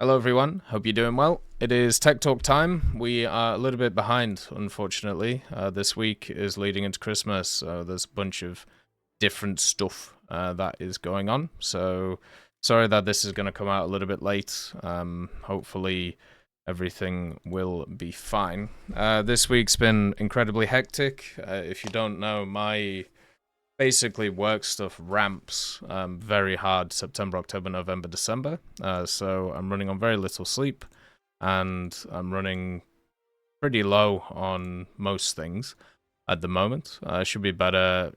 Hello everyone, hope you're doing well. It is Tech Talk time. We are a little bit behind, unfortunately. This week is leading into Christmas, so there's a bunch of different stuff that is going on. So sorry that this is going to come out a little bit late. Hopefully everything will be fine. This week's been incredibly hectic. If you don't know, my basically work stuff ramps very hard September, October, November, December. So I'm running on very little sleep, and I'm running pretty low on most things at the moment. Should be better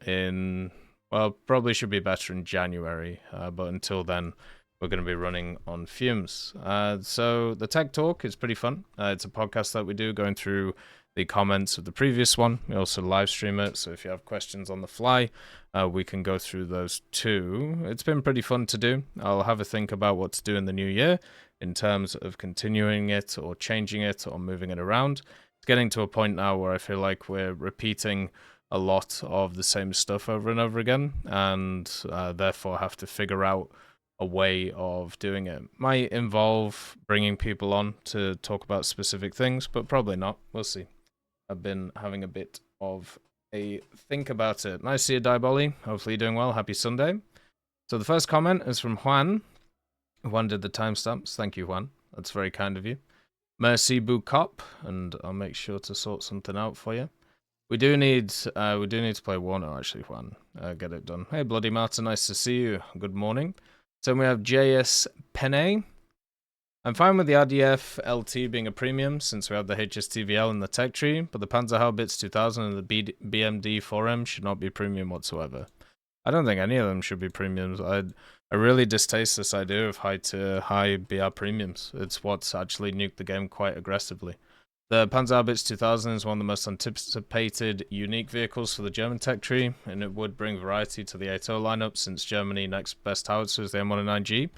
probably should be better in January, but until then, we're going to be running on fumes. So the Tech Talk is pretty fun. It's a podcast that we do going through the comments of the previous one. We also live stream it, so if you have questions on the fly, we can go through those too. It's been pretty fun to do. I'll have a think about what to do in the new year in terms of continuing it or changing it or moving it around. It's getting to a point now where I feel like we're repeating a lot of the same stuff over and over again, and therefore have to figure out a way of doing it. Might involve bringing people on to talk about specific things, but probably not. We'll see. I've been having a bit of a think about it. Nice to see you, Diabolly. Hopefully you're doing well. Happy Sunday. So the first comment is from Juan. Juan did the timestamps. Thank you, Juan. That's very kind of you. Mercy Boo Cop, and I'll make sure to sort something out for you. We do need to play Warner, actually, Juan. Get it done. Hey, Bloody Martin, nice to see you. Good morning. So we have JS Penne. I'm fine with the RDF LT being a premium since we have the HSTVL and the tech tree, but the Panzerhaubitze 2000 and the BMD-4M should not be premium whatsoever. I don't think any of them should be premiums. I really distaste this idea of high to high BR premiums. It's what's actually nuked the game quite aggressively. The Panzerhaubitze 2000 is one of the most anticipated unique vehicles for the German tech tree, and it would bring variety to the 8.0 lineup since Germany next best howitzer is the M109G.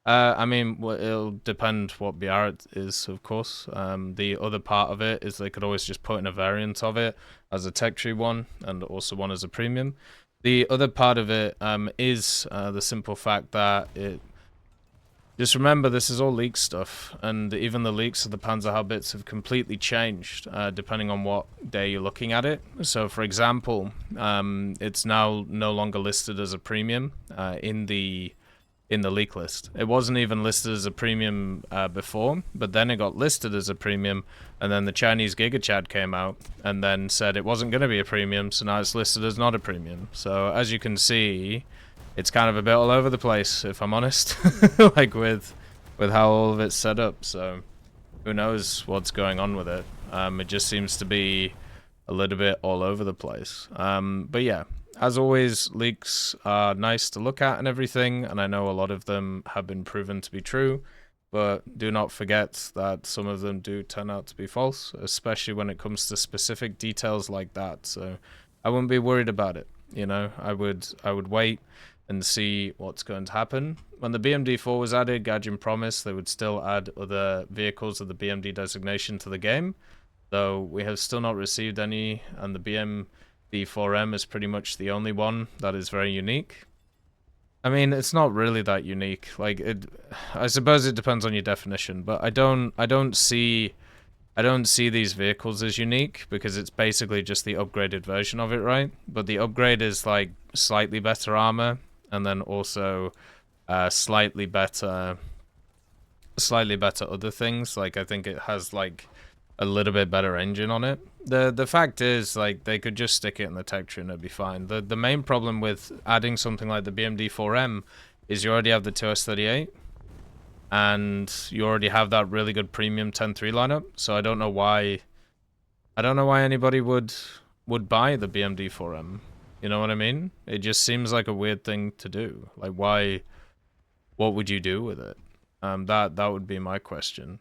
I mean, it'll depend what BR it is, of course. The other part of it is they could always just put in a variant of it as a tech tree one, and also one as a premium. The other part of it is the simple fact that it... Just remember, this is all leak stuff, and even the leaks of the Panzerhaubitze have completely changed, depending on what day you're looking at it. So, for example, it's now no longer listed as a premium in the leak list. It wasn't even listed as a premium before, but then it got listed as a premium, and then the Chinese GigaChad came out and then said it wasn't going to be a premium, so now it's listed as not a premium. So as you can see, it's kind of a bit all over the place, if I'm honest, like with how all of it's set up. So who knows what's going on with it. It just seems to be a little bit all over the place. But yeah. As always, leaks are nice to look at and everything, and I know a lot of them have been proven to be true, but do not forget that some of them do turn out to be false, especially when it comes to specific details like that. So I wouldn't be worried about it. You know, I would wait and see what's going to happen. When the BMD-4 was added, Gaijin promised they would still add other vehicles of the BMD designation to the game, though we have still not received any, and the BMD-4M is pretty much the only one that is very unique. I mean, it's not really that unique. Like, I suppose it depends on your definition, but I don't see these vehicles as unique because it's basically just the upgraded version of it, right? But the upgrade is like slightly better armor, and then also slightly better other things. Like, I think it has like a little bit better engine on it. The fact is, like, they could just stick it in the tech tree and it'd be fine. The main problem with adding something like the BMD-4M is you already have the 2S38, and you already have that really good premium 10-3 lineup. So I don't know why anybody would buy the BMD-4M. You know what I mean? It just seems like a weird thing to do. Like, why? What would you do with it? That would be my question.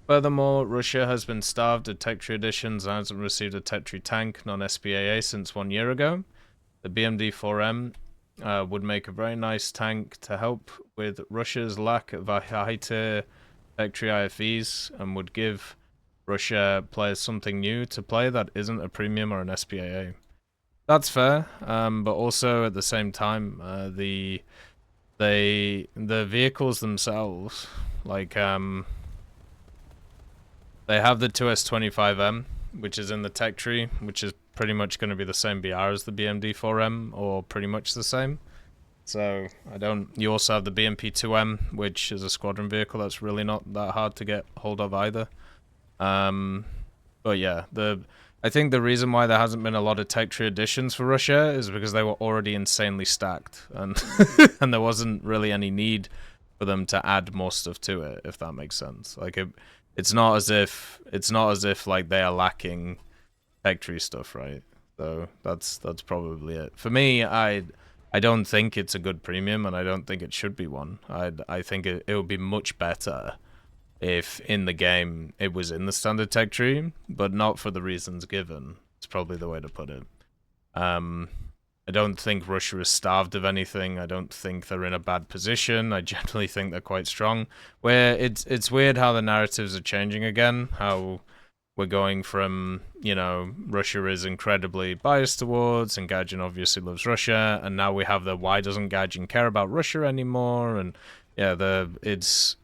Furthermore, Russia has been starved of tech tree editions and hasn't received a tech tree tank non-SPAA since 1 year ago. The BMD-4M would make a very nice tank to help with Russia's lack of high-tier tech tree IFVs, and would give Russia players something new to play that isn't a premium or an SPAA. That's fair, but also at the same time, the the vehicles themselves, like they have the 2S25M, which is in the tech tree, which is pretty much going to be the same BR as the BMD-4M, or pretty much the same. So I don't. You also have the BMP-2M, which is a squadron vehicle that's really not that hard to get hold of either. But yeah, I think the reason why there hasn't been a lot of tech tree additions for Russia is because they were already insanely stacked, and and there wasn't really any need for them to add more stuff to it, if that makes sense. Like it's not as if like they are lacking tech tree stuff, right? So that's probably it. For me, I don't think it's a good premium, and I don't think it should be one. I think it would be much better if in the game it was in the standard tech tree, but not for the reasons given. It's probably the way to put it. I don't think Russia is starved of anything. I don't think they're in a bad position. I generally think they're quite strong. Where it's weird how the narratives are changing again, how we're going from, you know, Russia is incredibly biased towards, and Gagin obviously loves Russia, and now we have the why doesn't Gagin care about Russia anymore, and yeah, it's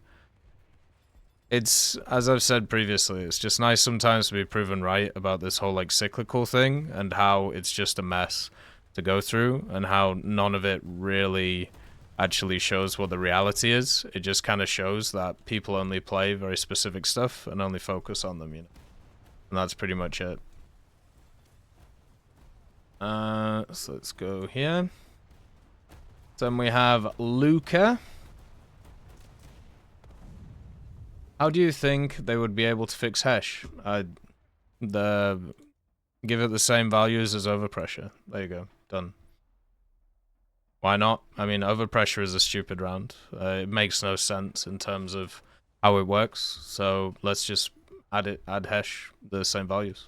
as I've said previously, it's just nice sometimes to be proven right about this whole like cyclical thing, and how it's just a mess to go through, and how none of it really actually shows what the reality is. It just kind of shows that people only play very specific stuff and only focus on them, you know. And that's pretty much it. So let's go here. Then we have Luca. How do you think they would be able to fix HESH? Give it the same values as overpressure. There you go. Done. Why not? I mean, overpressure is a stupid round. It makes no sense in terms of how it works. So let's just add HESH the same values.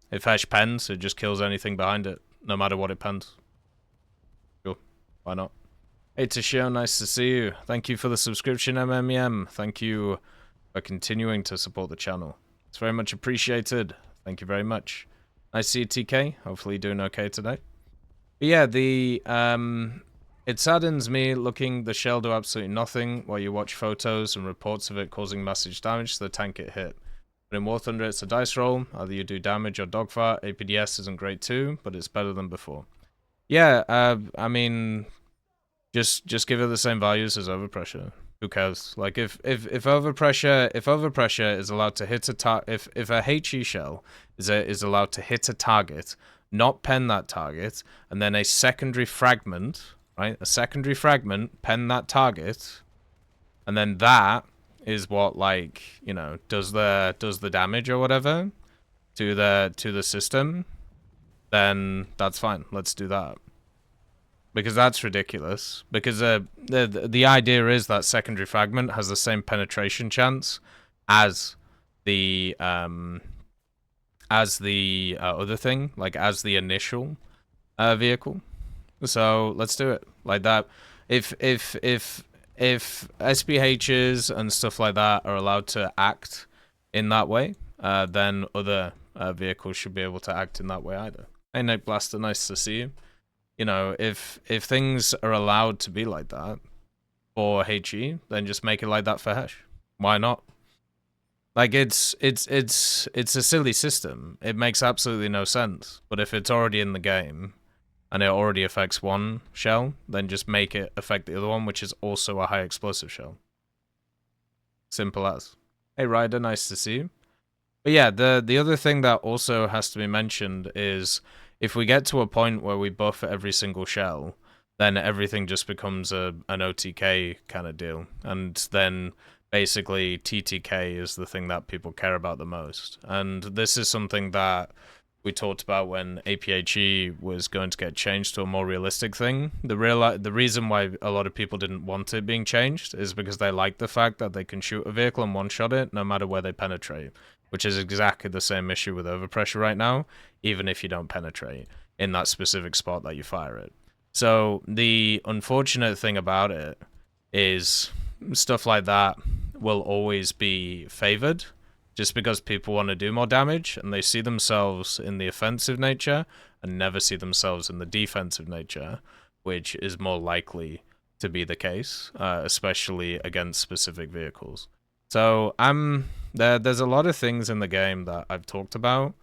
If HESH pens, it just kills anything behind it, no matter what it pens. Sure. Why not? Hey Toshio, nice to see you. Thank you for the subscription, MMEM. Thank you for continuing to support the channel. It's very much appreciated. Thank you very much. Nice to see you, TK. Hopefully you're doing okay today. But yeah, it saddens me looking the shell do absolutely nothing while you watch photos and reports of it causing massive damage to the tank it hit. But in War Thunder, it's a dice roll. Either you do damage or dogfire. APDS isn't great too, but it's better than before. Yeah, I mean, just give it the same values as overpressure. Who cares? Like if overpressure is allowed to hit a if a HE shell is allowed to hit a target, not pen that target, and then a secondary fragment, right? A secondary fragment pen that target, and then that is what, like, you know, does the damage or whatever to the system, then that's fine. Let's do that. Because that's ridiculous. Because the idea is that secondary fragment has the same penetration chance as the other thing, like as the initial vehicle. So let's do it like that. If SPHs and stuff like that are allowed to act in that way, then other vehicles should be able to act in that way either. Hey Night Blaster, nice to see you. You know, if things are allowed to be like that for HE, then just make it like that for HESH. Why not? Like it's a silly system. It makes absolutely no sense. But if it's already in the game and it already affects one shell, then just make it affect the other one, which is also a high explosive shell. Simple as. Hey Ryder, nice to see you. But yeah, the other thing that also has to be mentioned is if we get to a point where we buff every single shell, then everything just becomes an OTK kind of deal. And then basically TTK is the thing that people care about the most. And this is something that we talked about when APHE was going to get changed to a more realistic thing. The reason why a lot of people didn't want it being changed is because they like the fact that they can shoot a vehicle and one-shot it no matter where they penetrate, which is exactly the same issue with overpressure right now, even if you don't penetrate in that specific spot that you fire it. So the unfortunate thing about it is stuff like that will always be favored just because people want to do more damage and they see themselves in the offensive nature and never see themselves in the defensive nature, which is more likely to be the case, especially against specific vehicles. So there's a lot of things in the game that I've talked about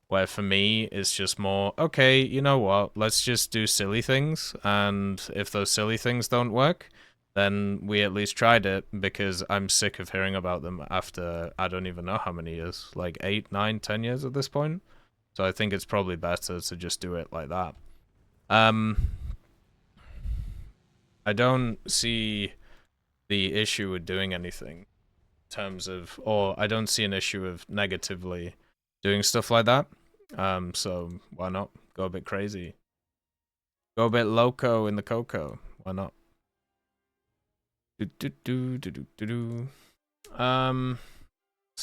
where for me it's just more, okay, you know what, let's just do silly things, and if those silly things don't work, then we at least tried it, because I'm sick of hearing about them after I don't even know how many years, like 8, 9, 10 years at this point. So I think it's probably better to just do it like that. I don't see the issue with doing anything in terms of, or I don't see an issue of negatively doing stuff like that. So why not go a bit crazy? Go a bit loco in the cocoa. Why not? So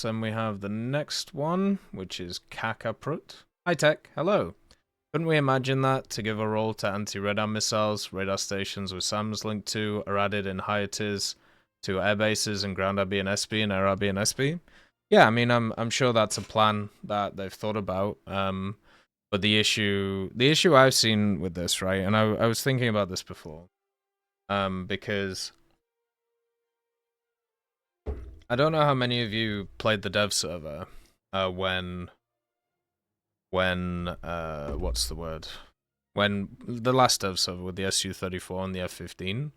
then we have the next one, which is Kakaprut. Hi Tech, hello. Couldn't we imagine that to give a role to anti-radar missiles, radar stations with SAMs linked to are added in higher tiers to air bases and ground RB and SB and air RB and SB? Yeah, I mean, I'm sure that's a plan that they've thought about. But the issue I've seen with this, right, and I was thinking about this before, because I don't know how many of you played the dev server when what's the word? When the last dev server with the SU-34 and the F-15.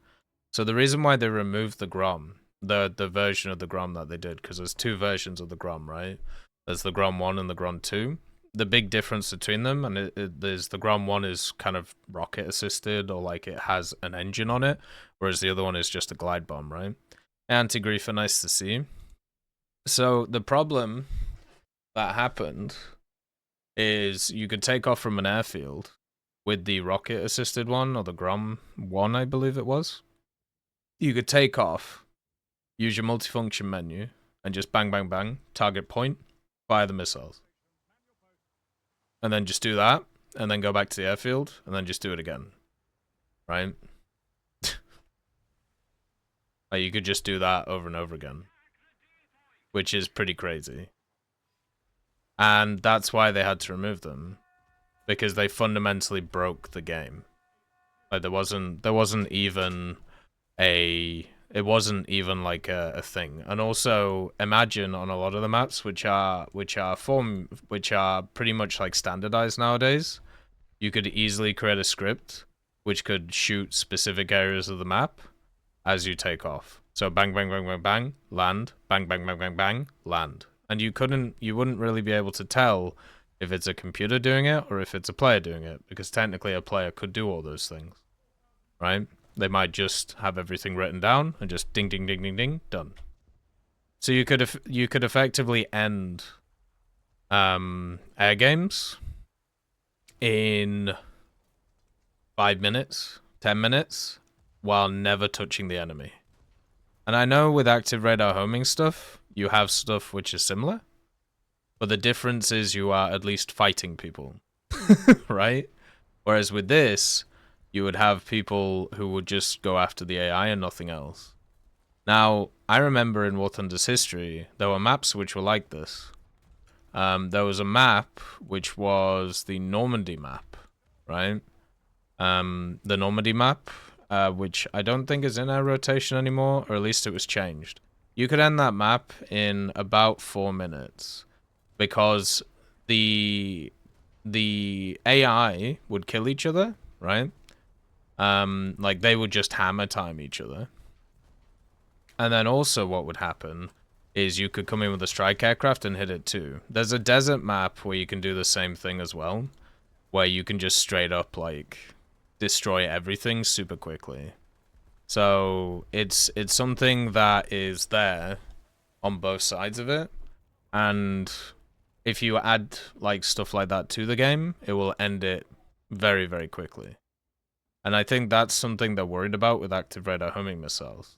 So the reason why they removed the Grom, the version of the Grom that they did, because there's two versions of the Grom, right? There's the Grom 1 and the Grom 2. The big difference between them, and there's the Grom 1 is kind of rocket assisted, or like it has an engine on it, whereas the other one is just a glide bomb, right? Anti-Griefer, nice to see. So the problem that happened is you could take off from an airfield with the rocket assisted one, or the Grom 1, I believe it was. You could take off, use your multifunction menu, and just bang, bang, bang, target point, fire the missiles. And then just do that, and then go back to the airfield, and then just do it again. Right? Like, you could just do that over and over again, which is pretty crazy. And that's why they had to remove them, because they fundamentally broke the game. Like, there wasn't even it wasn't even like a thing. And also, imagine on a lot of the maps, which are pretty much like standardized nowadays, you could easily create a script which could shoot specific areas of the map as you take off. So bang, bang, bang, bang, bang, land, bang, bang, bang, bang, bang, land. And you wouldn't really be able to tell if it's a computer doing it or if it's a player doing it, because technically a player could do all those things, right? They might just have everything written down and just ding, ding, ding, ding, ding, done. So you could effectively end air games in 5 minutes, 10 minutes, while never touching the enemy. And I know with active radar homing stuff, you have stuff which is similar, but the difference is you are at least fighting people, right? Whereas with this, you would have people who would just go after the AI and nothing else. Now, I remember in War Thunder's history, there were maps which were like this. There was a map which was the Normandy map, right? The Normandy map, which I don't think is in our rotation anymore, or at least it was changed. You could end that map in about 4 minutes, because the AI would kill each other, right? Like, they would just hammer time each other. And then also what would happen is you could come in with a strike aircraft and hit it too. There's a desert map where you can do the same thing as well, where you can just straight up, like, destroy everything super quickly. So it's something that is there on both sides of it, and if you add like stuff like that to the game, it will end it very, very quickly. And I think that's something they're worried about with active radar homing missiles.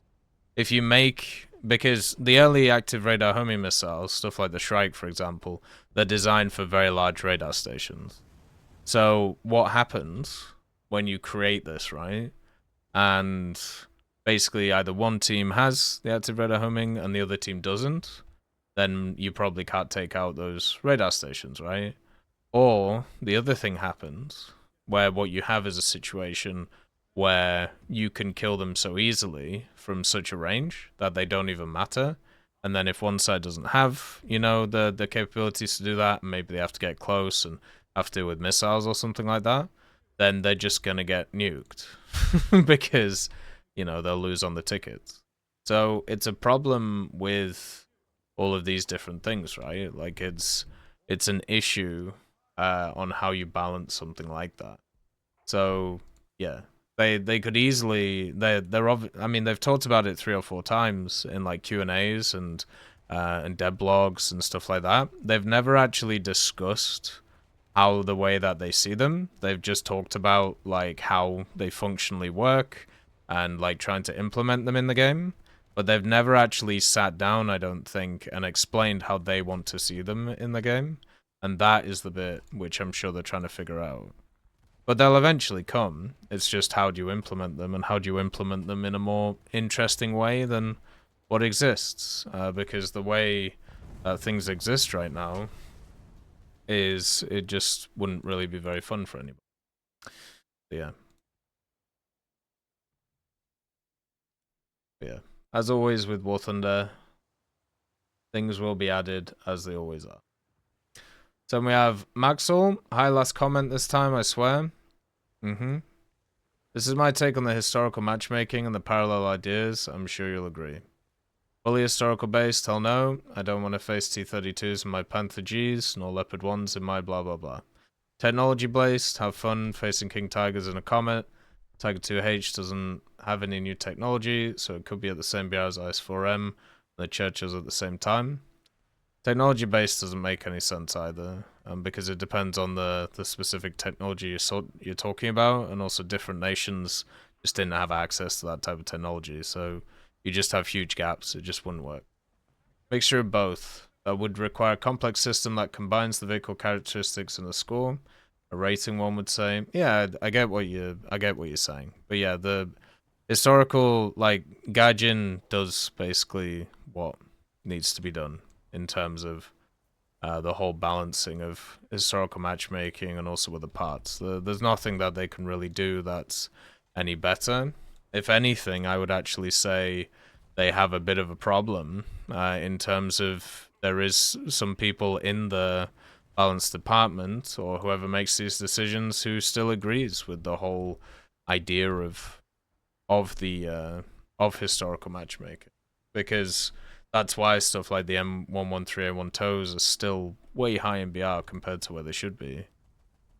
If you make, because the early active radar homing missiles, stuff like the Shrike, for example, they're designed for very large radar stations. So what happens when you create this, right? And basically either one team has the active radar homing and the other team doesn't, then you probably can't take out those radar stations, right? Or the other thing happens, where what you have is a situation where you can kill them so easily from such a range that they don't even matter. And then if one side doesn't have, you know, the capabilities to do that, and maybe they have to get close and have to deal with missiles or something like that, then they're just gonna get nuked because, you know, they'll lose on the tickets. So it's a problem with all of these different things, right? Like it's an issue on how you balance something like that. So yeah, they could easily I mean they've talked about it 3 or 4 times in like Q&As and dev blogs and stuff like that. They've never actually discussed how the way that they see them. They've just talked about like how they functionally work and like trying to implement them in the game. But they've never actually sat down, I don't think, and explained how they want to see them in the game. And that is the bit which I'm sure they're trying to figure out. But they'll eventually come. It's just how do you implement them, and how do you implement them in a more interesting way than what exists? Because the way things exist right now is it just wouldn't really be very fun for anybody. But yeah. But yeah. As always with War Thunder, things will be added as they always are. So we have Maxwell. Hi, last comment this time, I swear. This is my take on the historical matchmaking and the parallel ideas. I'm sure you'll agree. Fully historical based, hell no. I don't want to face T-32s in my Panther Gs, nor Leopard 1s in my blah blah blah. Technology based, have fun facing King Tigers in a Comet. Tiger 2H doesn't have any new technology, so it could be at the same BR as IS-4M and the Churchills at the same time. Technology based doesn't make any sense either, because it depends on the specific technology you're talking about, and also different nations just didn't have access to that type of technology, so you just have huge gaps. It just wouldn't work. Mixture of both. That would require a complex system that combines the vehicle characteristics and the score. A rating, one would say. Yeah, I get what you're saying. But yeah, the historical, like, Gaijin does basically what needs to be done in terms of the whole balancing of historical matchmaking and also with the parts. There's nothing that they can really do that's any better. If anything, I would actually say they have a bit of a problem in terms of there is some people in the balance department or whoever makes these decisions who still agrees with the whole idea of historical matchmaking, because that's why stuff like the M113A1 toes are still way high in BR compared to where they should be.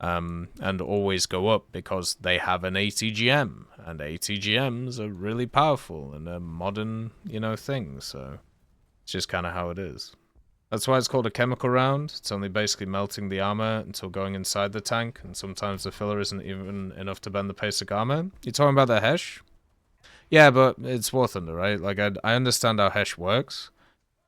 And always go up because they have an ATGM, and ATGMs are really powerful and a modern, you know, thing. So it's just kind of how it is. That's why it's called a chemical round. It's only basically melting the armor until going inside the tank, and sometimes the filler isn't even enough to bend the basic armor. You talking about the HESH? Yeah, but it's War Thunder, right? Like, I understand how HESH works,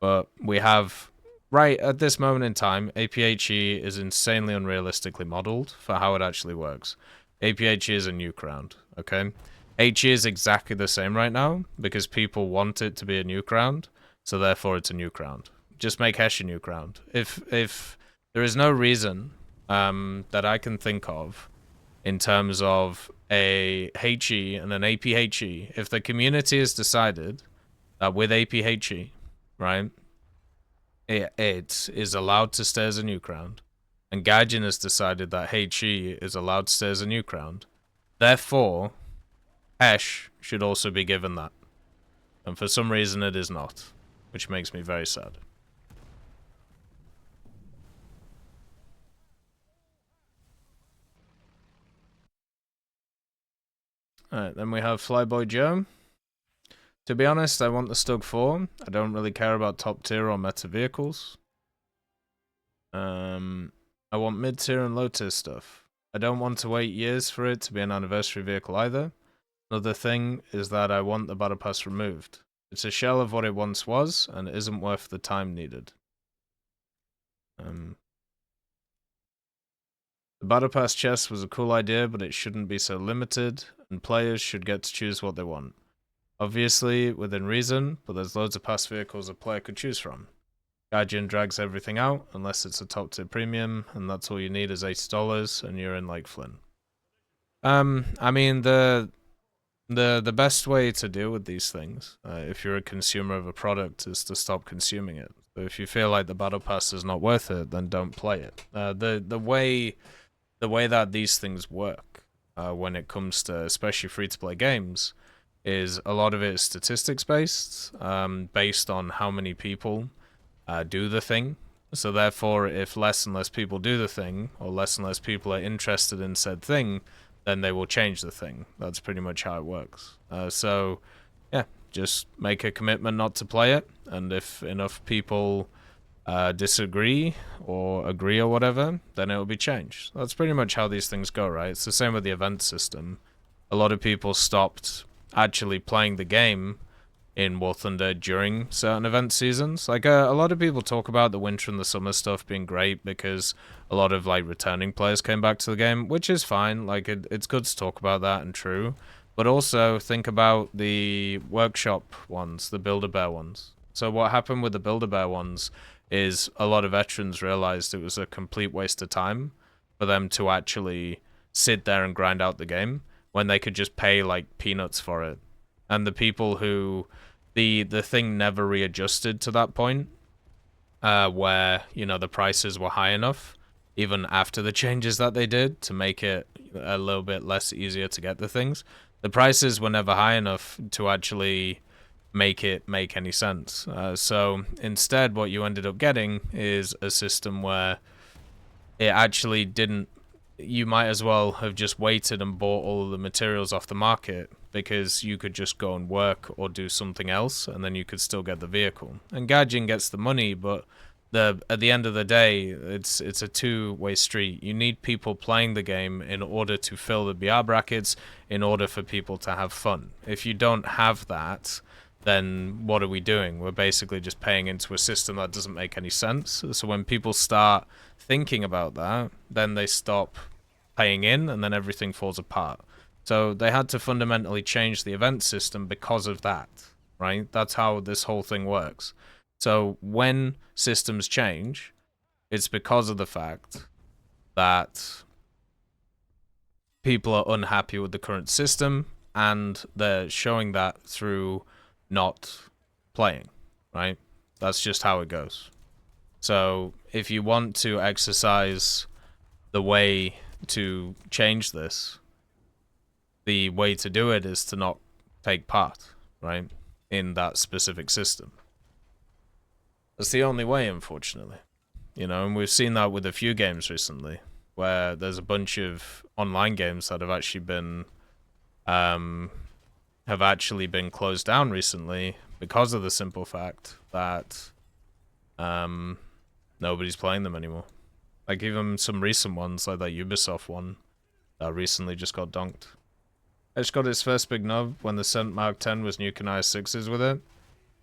but we have, right at this moment in time, APHE is insanely unrealistically modeled for how it actually works. APHE is a nuke round, okay? HE is exactly the same right now, because people want it to be a nuke round, so therefore it's a nuke round. Just make HESH a nuke round. If there is no reason that I can think of in terms of a HE and an APHE, if the community has decided that with APHE, right, it is allowed to stay as a nuke round, and Gaijin has decided that HE is allowed to stay as a nuke round, therefore, HESH should also be given that. And for some reason it is not, which makes me very sad. Alright, then we have Flyboy Joe. To be honest, I want the Stug 4. I don't really care about top tier or meta vehicles. I want mid tier and low tier stuff. I don't want to wait years for it to be an anniversary vehicle either. Another thing is that I want the battle pass removed. It's a shell of what it once was, and it isn't worth the time needed. The battle pass chest was a cool idea, but it shouldn't be so limited, and players should get to choose what they want. Obviously, within reason, but there's loads of past vehicles a player could choose from. Gaijin drags everything out, unless it's a top tier premium, and that's all you need is $80, and you're in Lake Flynn. I mean, the The best way to deal with these things, if you're a consumer of a product, is to stop consuming it. So if you feel like the battle pass is not worth it, then don't play it. The way that these things work, when it comes to especially free to play games, is a lot of it is statistics based, based on how many people do the thing. So therefore, if less and less people do the thing, or less and less people are interested in said thing, then they will change the thing. That's pretty much how it works. So, yeah, just make a commitment not to play it, and if enough people disagree or agree or whatever, then it will be changed. That's pretty much how these things go, right? It's the same with the event system. A lot of people stopped actually playing the game in War Thunder during certain event seasons. Like, a lot of people talk about the winter and the summer stuff being great because a lot of, like, returning players came back to the game, which is fine. Like, it's good to talk about that and true. But also, think about the workshop ones, the Build-A-Bear ones. So what happened with the Build-A-Bear ones is a lot of veterans realized it was a complete waste of time for them to actually sit there and grind out the game when they could just pay, like, peanuts for it. And the people who the thing never readjusted to that point, where, you know, the prices were high enough, even after the changes that they did to make it a little bit less easier to get the things. The prices were never high enough to actually make it make any sense. So instead, what you ended up getting is a system where it actually didn't. You might as well have just waited and bought all of the materials off the market, because you could just go and work or do something else, and then you could still get the vehicle. And Gaijin gets the money, but at the end of the day, it's a two-way street. You need people playing the game in order to fill the BR brackets, in order for people to have fun. If you don't have that, then what are we doing? We're basically just paying into a system that doesn't make any sense. So when people start thinking about that, then they stop paying in, and then everything falls apart. So they had to fundamentally change the event system because of that, right? That's how this whole thing works. So when systems change, it's because of the fact that people are unhappy with the current system, and they're showing that through not playing, right? That's just how it goes. So if you want to exercise the way to change this, the way to do it is to not take part, right, in that specific system. That's the only way, unfortunately. You know, and we've seen that with a few games recently, where there's a bunch of online games that have actually been closed down recently because of the simple fact that nobody's playing them anymore. Like, even some recent ones, like that Ubisoft one that recently just got dunked. HESH got its first big nub when the Cent Mark 10 was nuking IS-6s with it.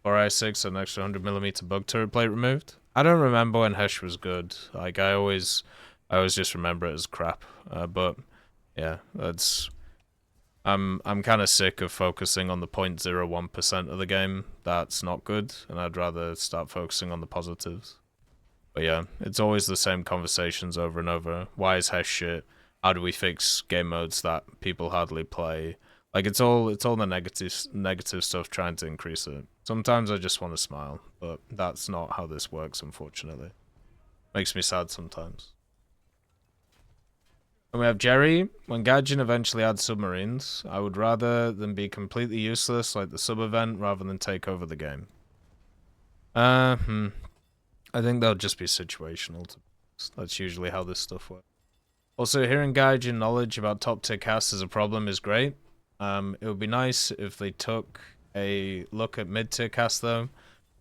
Or IS-6 and an extra 100mm bug turret plate removed. I don't remember when HESH was good. Like, I always just remember it as crap. But yeah, that's I'm kind of sick of focusing on the 0.01% of the game that's not good, and I'd rather start focusing on the positives. But yeah, it's always the same conversations over and over. Why is HESH shit? How do we fix game modes that people hardly play? Like, it's all the negative stuff trying to increase it. Sometimes I just want to smile, but that's not how this works, unfortunately. Makes me sad sometimes. And we have Jerry. When Gaijin eventually adds submarines, I would rather them be completely useless, like the sub-event, rather than take over the game. I think they'll just be situational. That's usually how this stuff works. Also, hearing Gaijin knowledge about top tier casts as a problem is great. It would be nice if they took a look at mid-tier casts, though.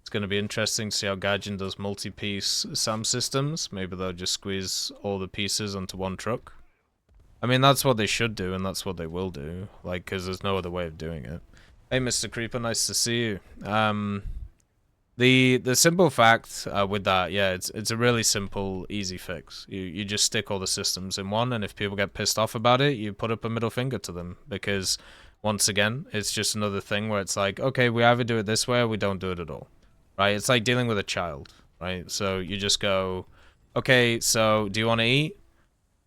It's going to be interesting to see how Gaijin does multi-piece SAM systems. Maybe they'll just squeeze all the pieces onto one truck. I mean, that's what they should do, and that's what they will do. Like, because there's no other way of doing it. Hey, Mr. Creeper, nice to see you. The simple fact with that, yeah, it's a really simple, easy fix. You just stick all the systems in one, and if people get pissed off about it, you put up a middle finger to them. Because, once again, it's just another thing where it's like, okay, we either do it this way or we don't do it at all. Right? It's like dealing with a child, right? So you just go, okay, so do you want to eat?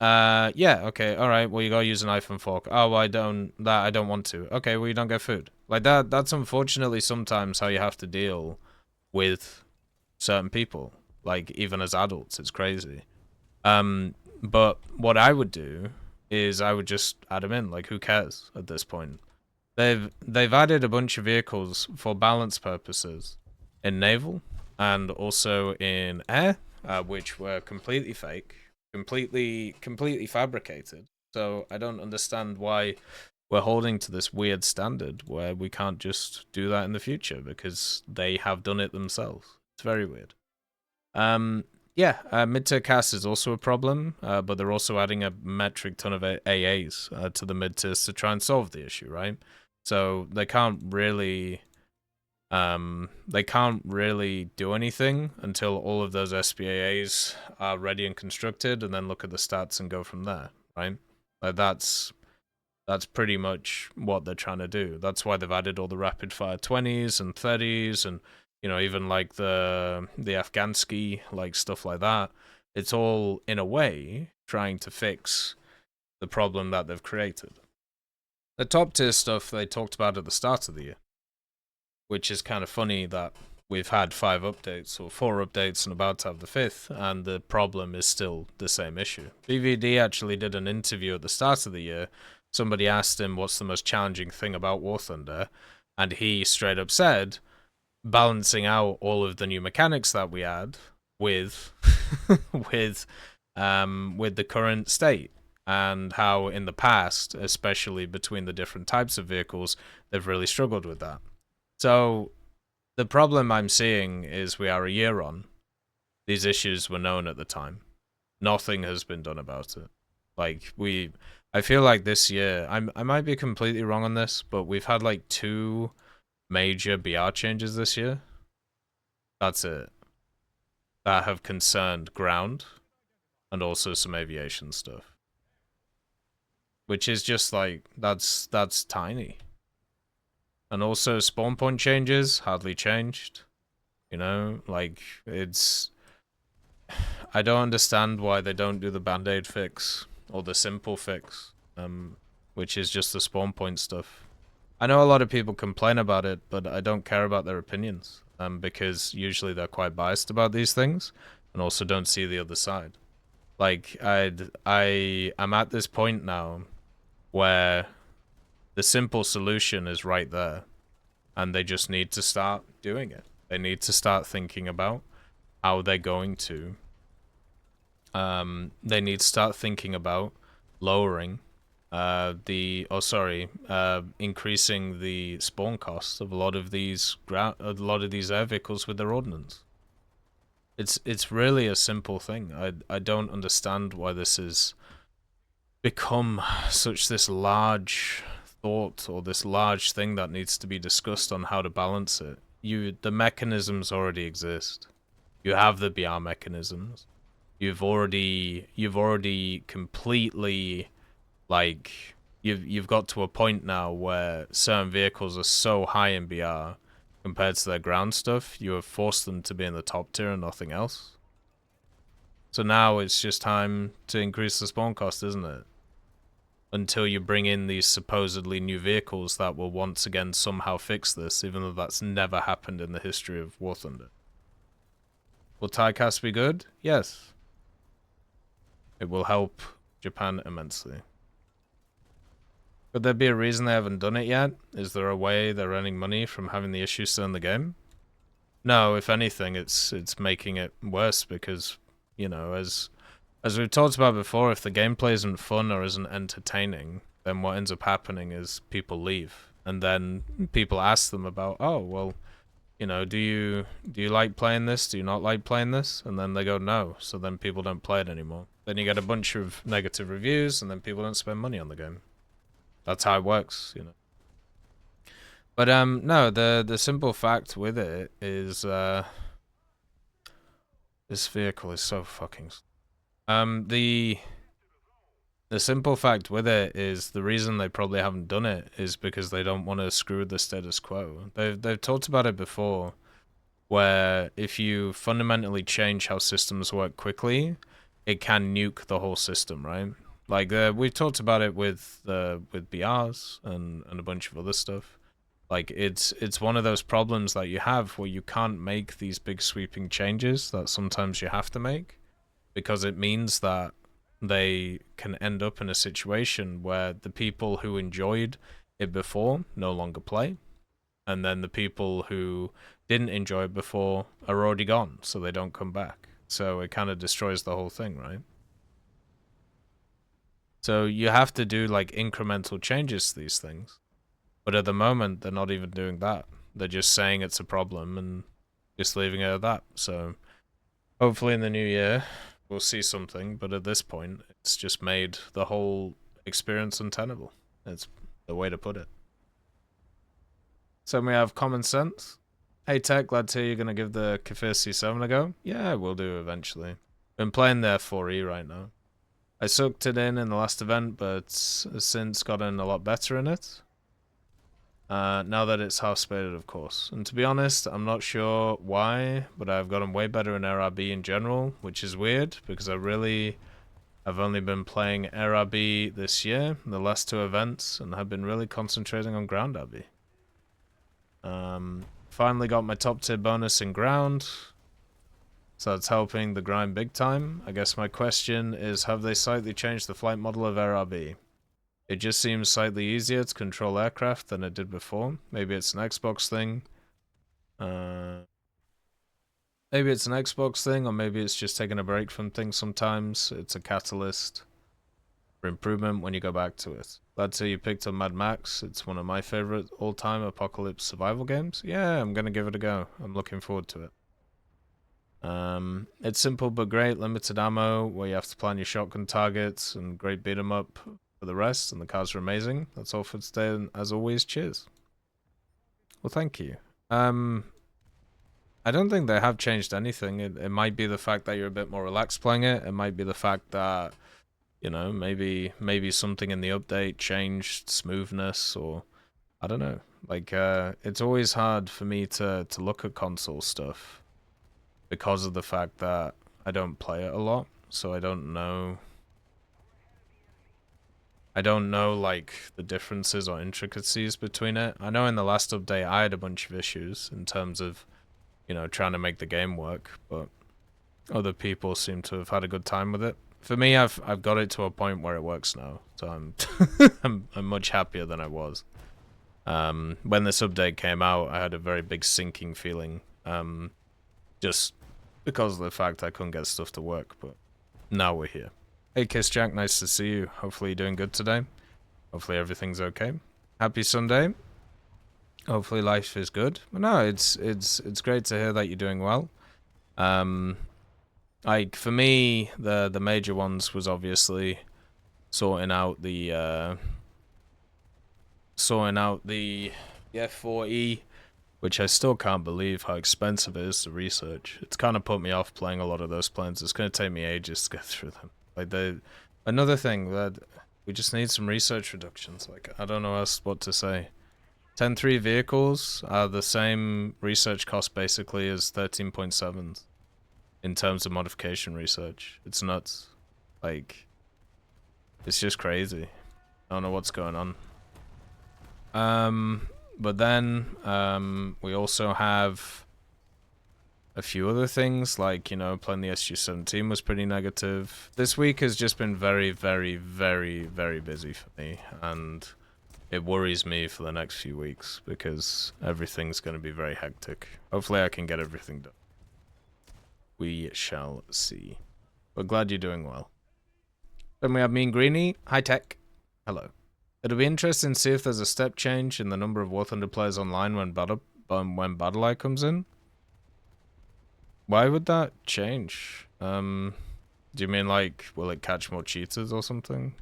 Yeah, okay, alright, well, you gotta use a knife and fork. Oh, well, I don't want to. Okay, well, you don't get food. Like, that's unfortunately sometimes how you have to deal with certain people. Like, even as adults, it's crazy. But what I would do is I would just add them in. Like, who cares at this point? They've added a bunch of vehicles for balance purposes in naval and also in air, which were completely fake, completely fabricated. So I don't understand why we're holding to this weird standard where we can't just do that in the future because they have done it themselves. It's very weird. Yeah, mid-tier CAS is also a problem, but they're also adding a metric ton of AAs to the mid-tiers to try and solve the issue, right? So they can't really do anything until all of those SPAAs are ready and constructed, and then look at the stats and go from there, right? Like that's pretty much what they're trying to do. That's why they've added all the rapid fire 20s and 30s and even like the Afghansky, like stuff like that. It's all in a way trying to fix the problem that they've created. The top tier stuff they talked about at the start of the year, which is kind of funny that we've had 5 updates or 4 updates and about to have the 5th, and the problem is still the same issue. BVD actually did an interview at the start of the year. Somebody asked him what's the most challenging thing about War Thunder, and he straight up said, balancing out all of the new mechanics that we had with with the current state, and how in the past, especially between the different types of vehicles, they've really struggled with that. So the problem I'm seeing is we are a year on. These issues were known at the time. Nothing has been done about it. Like, I feel like this year, I might be completely wrong on this, but we've had like 2 major BR changes this year. That's it. That have concerned ground and also some aviation stuff. Which is just like, that's tiny. And also spawn point changes, hardly changed. Like, it's... I don't understand why they don't do the band-aid fix, or the simple fix, which is just the spawn point stuff. I know a lot of people complain about it, but I don't care about their opinions, because usually they're quite biased about these things, and also don't see the other side. Like, I'm at this point now where the simple solution is right there, and they just need to start doing it. They need to start thinking about how they're going to they need to start thinking about lowering increasing the spawn costs of a lot of these air vehicles with their ordnance. It's really a simple thing. I don't understand why this has become such this large thought, or this large thing that needs to be discussed on how to balance it. The mechanisms already exist. You have the BR mechanisms. You've already completely, like, you've got to a point now where certain vehicles are so high in BR compared to their ground stuff, you have forced them to be in the top tier and nothing else. So now it's just time to increase the spawn cost, isn't it? Until you bring in these supposedly new vehicles that will once again somehow fix this, even though that's never happened in the history of War Thunder. Will TIECast be good? Yes. It will help Japan immensely. Could there be a reason they haven't done it yet? Is there a way they're earning money from having the issues still in the game? No, if anything, it's making it worse because, as we've talked about before, if the gameplay isn't fun or isn't entertaining, then what ends up happening is people leave. And then people ask them about, oh, well, do you like playing this? Do you not like playing this? And then they go, no. So then people don't play it anymore. Then you get a bunch of negative reviews, and then people don't spend money on the game. That's how it works, But no, the simple fact with it is this vehicle is so fucking. The simple fact with it is the reason they probably haven't done it is because they don't want to screw the status quo. They've talked about it before, where if you fundamentally change how systems work quickly, it can nuke the whole system, right? Like we've talked about it with BRs and a bunch of other stuff. Like it's one of those problems that you have where you can't make these big sweeping changes that sometimes you have to make, because it means that they can end up in a situation where the people who enjoyed it before no longer play, and then the people who didn't enjoy it before are already gone, so they don't come back. So it kind of destroys the whole thing, right? So you have to do like incremental changes to these things. But at the moment, they're not even doing that. They're just saying it's a problem and just leaving it at that. So hopefully in the new year, we'll see something. But at this point, it's just made the whole experience untenable. That's the way to put it. So we have common sense. Hey Tech, glad to hear you're going to give the Kafir C7 a go. Yeah, we'll do eventually. Been playing their 4E right now. I sucked it in the last event, but since gotten a lot better in it. Now that it's half spaded, of course. And to be honest, I'm not sure why, but I've gotten way better in RRB in general, which is weird, because I've only been playing RRB this year, the last 2 events, and have been really concentrating on ground RB. Finally got my top tier bonus in ground, so it's helping the grind big time. I guess my question is, have they slightly changed the flight model of RRB? It just seems slightly easier to control aircraft than it did before. Maybe it's an Xbox thing. Maybe it's an Xbox thing, or maybe it's just taking a break from things sometimes. It's a catalyst for improvement when you go back to it. Glad to see you picked up Mad Max. It's one of my favorite all-time apocalypse survival games. Yeah, I'm going to give it a go. I'm looking forward to it. It's simple but great. Limited ammo, where you have to plan your shotgun targets, and great beat 'em up for the rest, and the cars are amazing. That's all for today, and as always, cheers. Well, thank you. I don't think they have changed anything. It might be the fact that you're a bit more relaxed playing it. It might be the fact that, you know, maybe something in the update changed smoothness, or I don't know. Like, it's always hard for me to look at console stuff because of the fact that I don't play it a lot, so I don't know like the differences or intricacies between it. I know in the last update I had a bunch of issues in terms of, you know, trying to make the game work, but other people seem to have had a good time with it. For me, I've got it to a point where it works now, so I'm I'm much happier than I was. When this update came out, I had a very big sinking feeling, just because of the fact I couldn't get stuff to work, but now we're here. Hey Kiss Jack, nice to see you. Hopefully you're doing good today. Hopefully everything's okay. Happy Sunday. Hopefully life is good. But no, it's great to hear that you're doing well. Like for me, the major ones was obviously sorting out the F4E, which I still can't believe how expensive it is to research. It's kind of put me off playing a lot of those planes. It's going to take me ages to go through them. Like another thing that we just need some research reductions. Like I don't know else what to say. 10.3 vehicles are the same research cost basically as 13.7s in terms of modification research. It's nuts. Like it's just crazy. I don't know what's going on. But then we also have a few other things, like, you know, playing the SG-17 was pretty negative. This week has just been very, very, very, very busy for me, and it worries me for the next few weeks, because everything's going to be very hectic. Hopefully I can get everything done. We shall see. But glad you're doing well. Then we have Mean Greenie. Hi, Tech. Hello. It'll be interesting to see if there's a step change in the number of War Thunder players online when Battle.eye comes in. Why would that change? Do you mean like, will it catch more cheaters or something?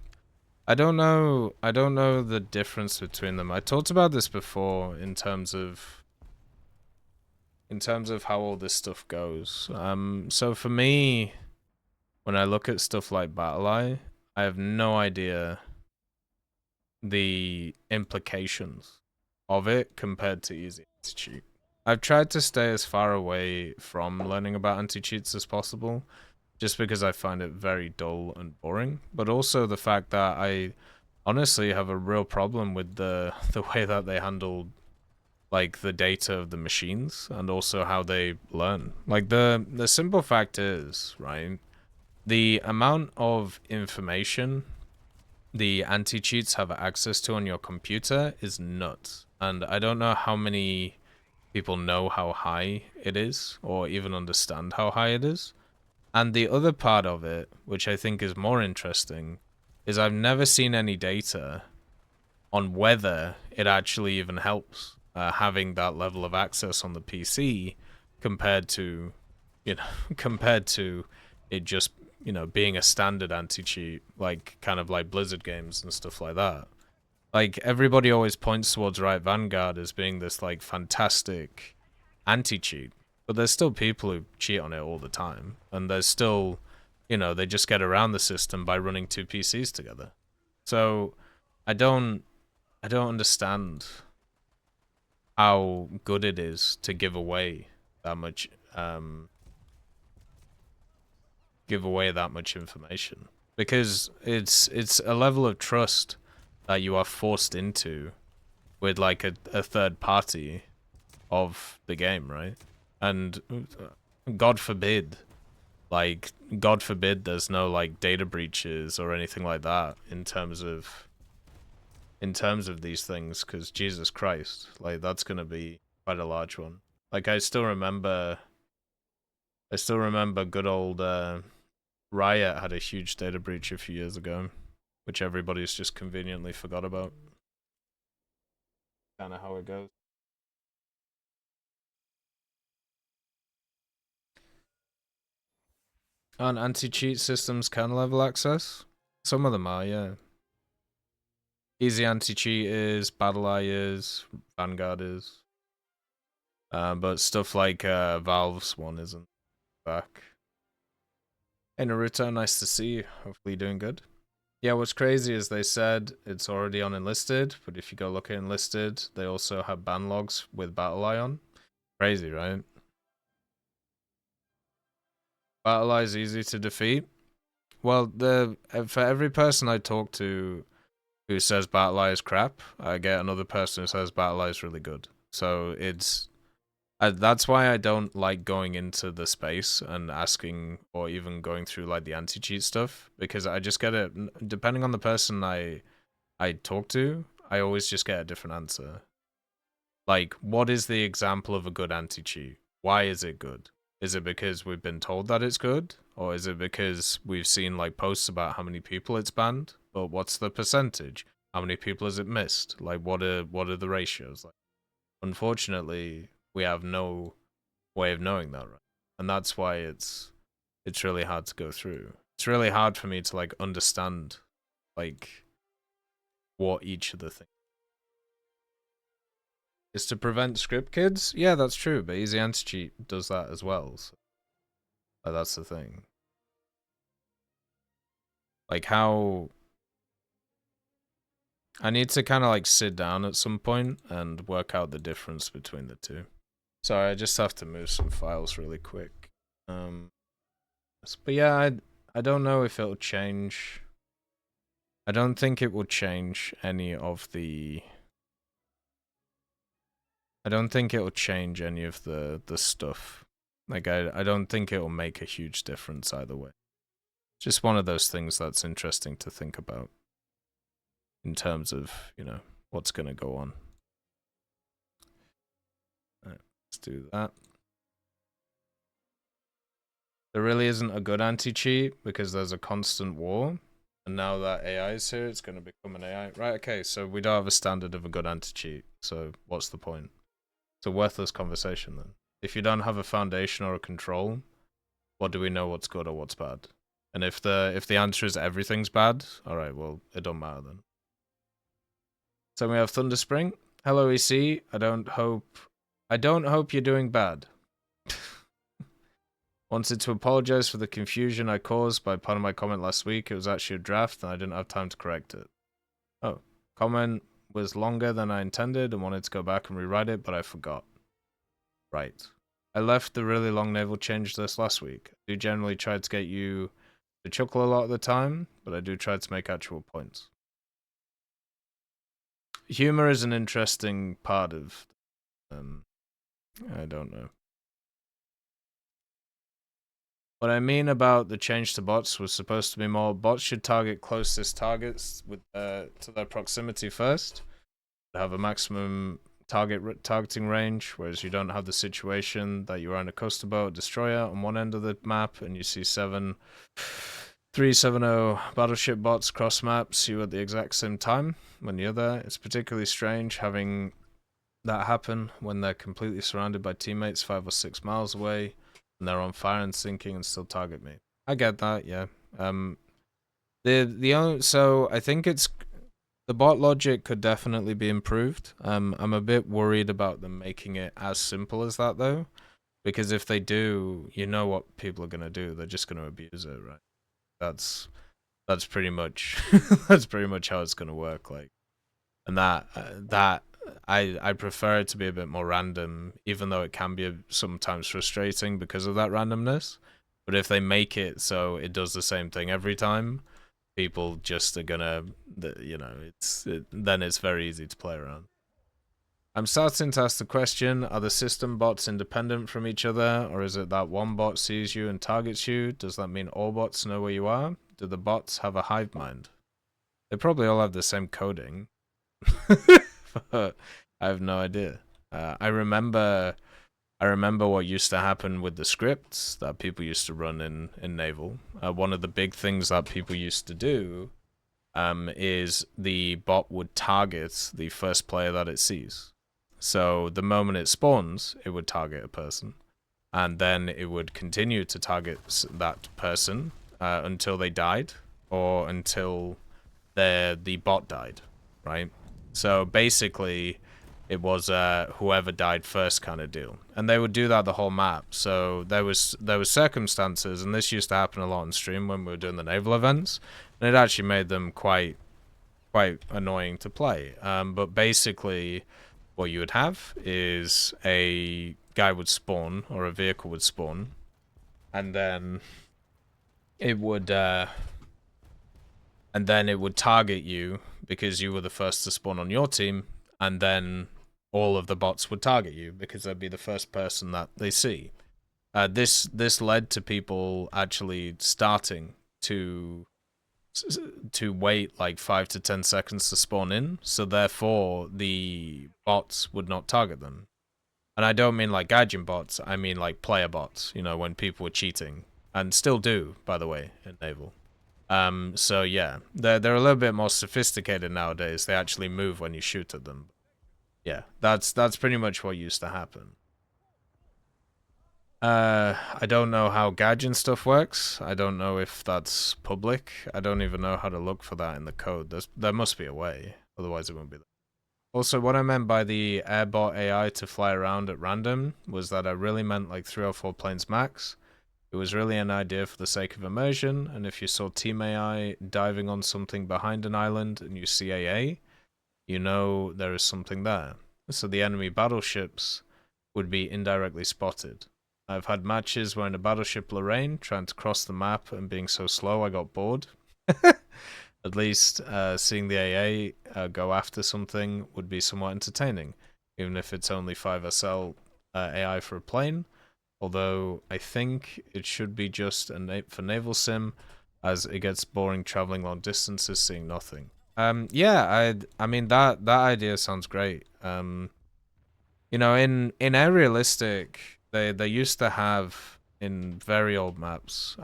I don't know the difference between them. I talked about this before in terms of how all this stuff goes. So for me, when I look at stuff like Battle.eye, I have no idea the implications of it compared to using anti-cheat. I've tried to stay as far away from learning about anti-cheats as possible, just because I find it very dull and boring, but also the fact that I honestly have a real problem with the way that they handle like the data of the machines and also how they learn. Like the simple fact is, right, the amount of information the anti-cheats have access to on your computer is nuts. And I don't know how many people know how high it is or even understand how high it is. And the other part of it, which I think is more interesting, is I've never seen any data on whether it actually even helps having that level of access on the PC compared to, compared to it just, being a standard anti-cheat, like kind of like Blizzard games and stuff like that. Like everybody always points towards Riot Vanguard as being this like fantastic anti-cheat, but there's still people who cheat on it all the time, and there's still, they just get around the system by running two PCs together. So I don't understand how good it is to give away that much information, because it's a level of trust that you are forced into with like a third party of the game, right? And God forbid there's no like data breaches or anything like that in terms of these things, because Jesus Christ, like that's gonna be quite a large one. Like I still remember good old Riot had a huge data breach a few years ago, which everybody's just conveniently forgot about. Kind of how it goes. Aren't anti-cheat systems kernel level access? Some of them are, yeah. Easy anti-cheat is, BattleEye is, Vanguard is. But stuff like Valve's one isn't back. Hey Naruto, nice to see you. Hopefully you're doing good. Yeah, what's crazy is they said it's already on Enlisted, but if you go look at Enlisted, they also have ban logs with BattleEye on. Crazy, right? BattleEye is easy to defeat. Well, for every person I talk to who says BattleEye is crap, I get another person who says BattleEye is really good. So that's why I don't like going into the space and asking or even going through like the anti-cheat stuff, because I just get it, depending on the person I talk to, I always just get a different answer. Like, what is the example of a good anti-cheat? Why is it good? Is it because we've been told that it's good? Or is it because we've seen like posts about how many people it's banned? But what's the percentage? How many people has it missed? Like, what are the ratios? Like, unfortunately, we have no way of knowing that, right? And that's why it's really hard to go through. It's really hard for me to like understand like what each of the things is to prevent script kids. Yeah, that's true, but Easy Anti-Cheat does that as well. So, that's the thing. Like how I need to kind of like sit down at some point and work out the difference between the two. Sorry, I just have to move some files really quick. But yeah, I don't know if it'll change. I don't think it will change any of the. I don't think it'll change any of the stuff. Like I don't think it'll make a huge difference either way. Just one of those things that's interesting to think about in terms of, what's going to go on. All right, let's do that. There really isn't a good anti-cheat because there's a constant war. And now that AI is here, it's going to become an AI. Right, okay, so we don't have a standard of a good anti-cheat. So what's the point? It's a worthless conversation then. If you don't have a foundation or a control, what do we know what's good or what's bad? And if the answer is everything's bad, all right, well, it don't matter then. So we have Thunderspring. Hello, EC. I don't hope you're doing bad. Wanted to apologize for the confusion I caused by part of my comment last week. It was actually a draft and I didn't have time to correct it. Oh, comment was longer than I intended and wanted to go back and rewrite it, but I forgot. Right. I left the really long naval change list last week. I do generally try to get you to chuckle a lot of the time, but I do try to make actual points. Humor is an interesting part of, I don't know. What I mean about the change to bots was supposed to be more bots should target closest targets with to their proximity first. Have a maximum targeting range, whereas you don't have the situation that you're on a coaster boat destroyer on one end of the map and you see 370 battleship bots cross maps you at the exact same time when the other. It's particularly strange having that happen when they're completely surrounded by teammates 5 or 6 miles away and they're on fire and sinking and still target me. I get that, yeah. So I think it's the bot logic could definitely be improved. I'm a bit worried about them making it as simple as that though, because if they do, you know what people are gonna do. They're just gonna abuse it, right? That's pretty much that's pretty much how it's gonna work. Like, and I prefer it to be a bit more random, even though it can be sometimes frustrating because of that randomness. But if they make it so it does the same thing every time, people just are gonna, you know, then it's very easy to play around. I'm starting to ask the question, are the system bots independent from each other, or is it that one bot sees you and targets you? Does that mean all bots know where you are? Do the bots have a hive mind? They probably all have the same coding. But I have no idea. I remember what used to happen with the scripts that people used to run in Naval. One of the big things that people used to do is the bot would target the first player that it sees. So the moment it spawns, it would target a person. And then it would continue to target that person until they died or until the bot died, right? So basically, it was whoever died first kind of deal, and they would do that the whole map. So there was circumstances, and this used to happen a lot on stream when we were doing the naval events, and it actually made them quite annoying to play. But basically, what you would have is a guy would spawn or a vehicle would spawn, and then it would target you because you were the first to spawn on your team, and then all of the bots would target you because they'd be the first person that they see. This led to people actually starting to wait like 5 to 10 seconds to spawn in, so therefore the bots would not target them. And I don't mean like gadget bots, I mean like player bots, you know, when people were cheating, and still do, by the way, in Naval. So yeah, they're a little bit more sophisticated nowadays. They actually move when you shoot at them. Yeah, that's pretty much what used to happen. I don't know how gadget stuff works. I don't know if that's public. I don't even know how to look for that in the code. There must be a way, otherwise it won't be there. Also, what I meant by the airbot AI to fly around at random was that I really meant like 3 or 4 planes max. It was really an idea for the sake of immersion, and if you saw Team AI diving on something behind an island and you see AA, you know there is something there. So the enemy battleships would be indirectly spotted. I've had matches where in a battleship Lorraine, trying to cross the map and being so slow I got bored. At least seeing the AA go after something would be somewhat entertaining, even if it's only 5SL AI for a plane. Although I think it should be just for naval sim, as it gets boring traveling long distances seeing nothing. Yeah, I mean that idea sounds great. You know, in Aerialistic, they used to have in very old maps,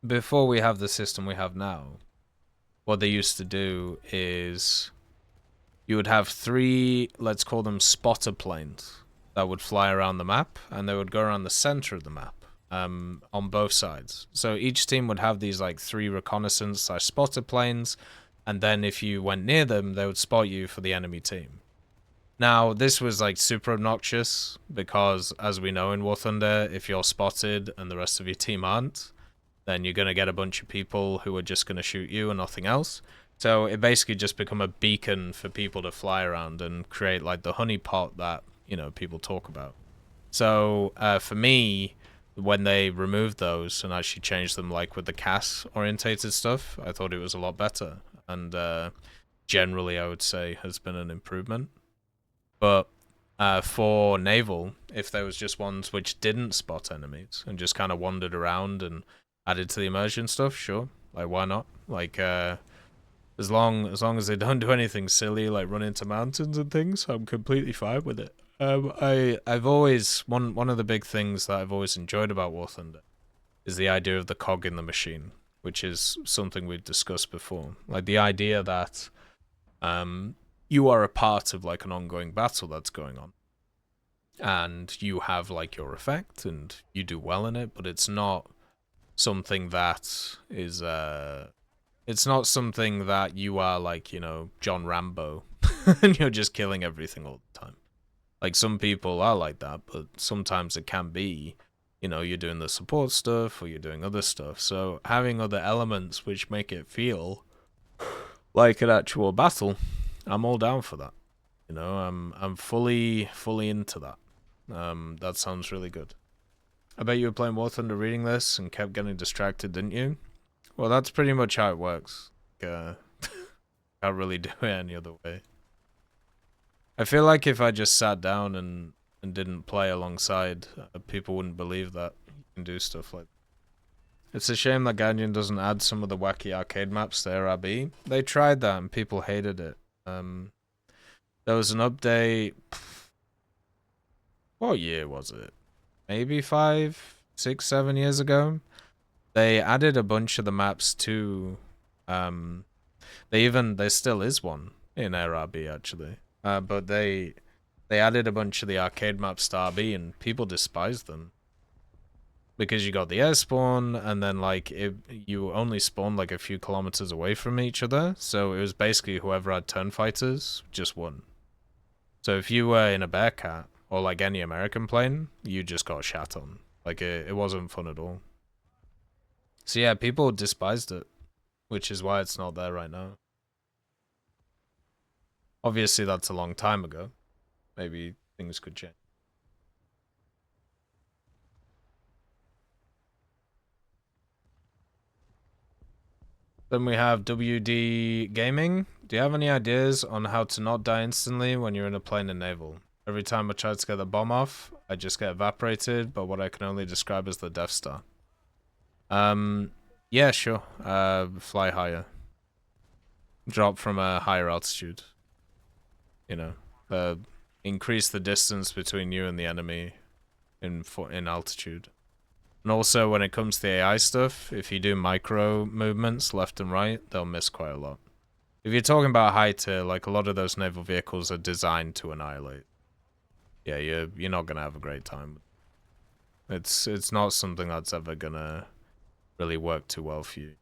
before we have the system we have now, what they used to do is you would have 3, let's call them spotter planes, that would fly around the map, and they would go around the center of the map, on both sides. So each team would have these like 3 reconnaissance/spotter planes, and then if you went near them, they would spot you for the enemy team. Now, this was like super obnoxious because, as we know in War Thunder, if you're spotted and the rest of your team aren't, then you're going to get a bunch of people who are just going to shoot you and nothing else. So it basically just become a beacon for people to fly around and create like the honeypot that, you know, people talk about. So for me, when they removed those and actually changed them, like with the CAS orientated stuff, I thought it was a lot better. And generally, I would say has been an improvement. But for naval, if there was just ones which didn't spot enemies and just kind of wandered around and added to the immersion stuff, sure, like why not? Like as long as they don't do anything silly like run into mountains and things, I'm completely fine with it. I've always one of the big things that I've always enjoyed about War Thunder is the idea of the cog in the machine, which is something we've discussed before. Like the idea that you are a part of like an ongoing battle that's going on, and you have like your effect and you do well in it, but it's not something that is it's not something that you are like, you know, John Rambo and you're just killing everything all the time. Like some people are like that, but sometimes it can be, you know, you're doing the support stuff or you're doing other stuff. So having other elements which make it feel like an actual battle, I'm all down for that. You know, I'm fully into that. That sounds really good. I bet you were playing War Thunder reading this and kept getting distracted, didn't you? Well, that's pretty much how it works. Can't really do it any other way. I feel like if I just sat down and didn't play alongside, people wouldn't believe that you can do stuff like that. It's a shame that Guardian doesn't add some of the wacky arcade maps to RB. They tried that and people hated it. There was an update. What year was it? Maybe 5, 6, 7 years ago. They added a bunch of the maps to. There still is one in RB actually. But they added a bunch of the arcade maps to RB and people despised them. Because you got the air spawn and then like you only spawned like a few kilometers away from each other. So it was basically whoever had turn fighters just won. So if you were in a Bearcat or like any American plane, you just got shat on. Like it wasn't fun at all. So yeah, people despised it, which is why it's not there right now. Obviously, that's a long time ago. Maybe things could change. Then we have WD Gaming. Do you have any ideas on how to not die instantly when you're in a plane in naval? Every time I try to get the bomb off, I just get evaporated, but what I can only describe as the Death Star. Yeah, sure. Fly higher. Drop from a higher altitude. You know, increase the distance between you and the enemy in altitude. And also, when it comes to the AI stuff, if you do micro movements left and right, they'll miss quite a lot. If you're talking about high tier, like a lot of those naval vehicles are designed to annihilate. Yeah, you're not gonna have a great time. It's not something that's ever gonna really work too well for you.